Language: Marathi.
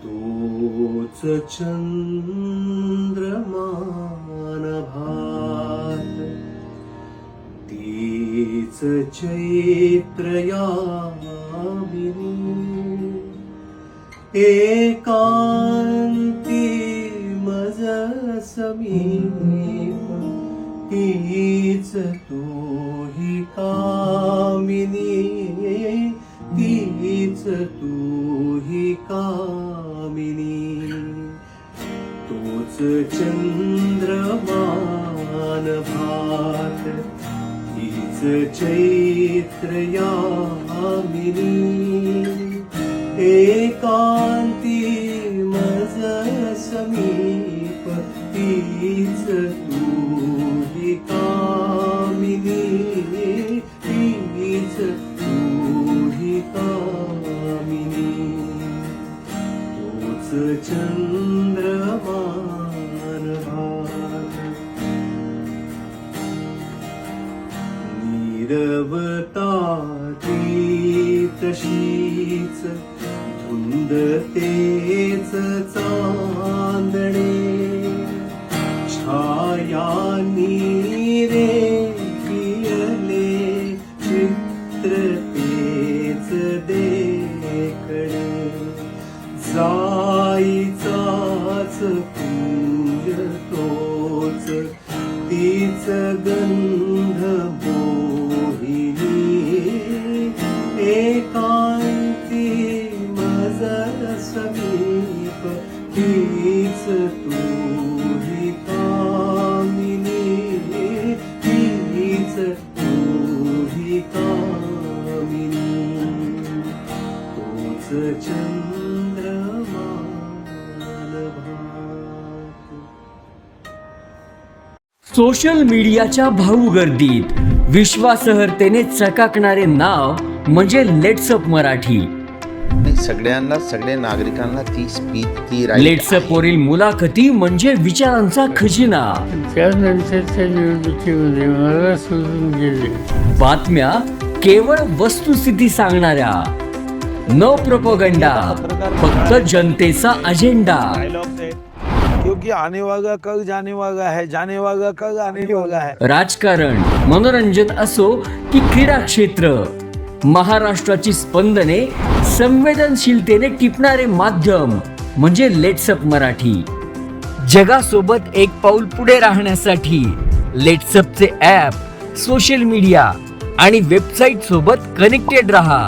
तोच चंद्रमान भात, तीच चैत्र यामिनी, एकांती मज समीप, तीच तूही कामिनी, तीच तूही कामिनी. तोच चंद्रमान भात, तीच चैत्र यामिनी, एकांती मज समीप, तीच तूही कामिनी, तीच तूही कामिनी. तोच चंद्रमान भात, नीरवता ती तशीच, धुंद तेच चांदणे, छायांनी रे पियले, चित्र तेच देखणे. जाईचाच पुंज तोच, तीच गंध बोहिनी, एकांती मज समीप, तीच तूही कामिनी, तीच तूही कामिनी. तोच चंद्रमान भात. सोशल मीडियाच्या भाऊ गर्दीत विश्वासार्हतेने चकाकणारे नाव म्हणजे लेट्सअप मराठी. सगळ्यांना, सगळ्या नागरिकांना ती स्पीच, ती लेट्सअप वरील मुलाखती म्हणजे विचारांचा खजिना. त्यानंतरच्या निवडणुकीमध्ये मला सोडून गेले. बातम्या केवळ वस्तुस्थिती सांगणाऱ्या, न प्रोपगंडा, फक्त जनतेचा अजेंडा. क्योंकि आने वाला कल जाने वाला है, जाने वाला कल आने वाला है. राजकारण, मनोरंजन असो की क्रीडा क्षेत्र, महाराष्ट्राची स्पंदने संवेदनशीलतेने टिपणारे माध्यम म्हणजे लेट्सअप मराठी. जगासोबत एक पाऊल पुढे राहण्यासाठी लेट्सअपचे ॲप, सोशल मीडिया आणि वेबसाईट सोबत कनेक्टेड रहा.